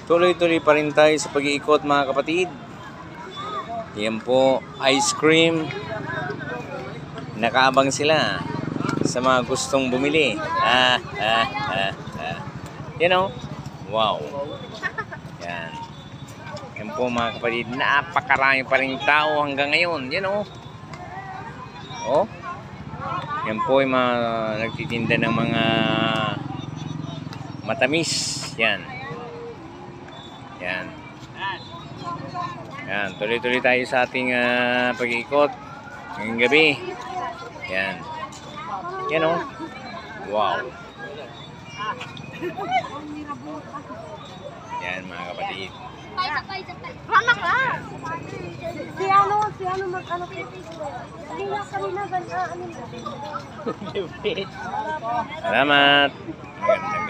Tuloy-tuloy pa rin tayo sa pag-iikot mga kapatid. Yan po, ice cream. Nakaabang sila sa mga gustong bumili. You know? Wow. Yan. Yan po mga kapatid, napakarami pa rin tao hanggang ngayon. You know? Oh. Yan po yung mga nagtitinda ng mga matamis. Yan. Yan. Yan. Tuloy-tuloy tayo sa ating pag-iikot ngayong gabi. Yan. Yan o. Wow. Yan mga kapatid. Mama ka! Si ano mag-ano po? Kanina, Salamat. Magandang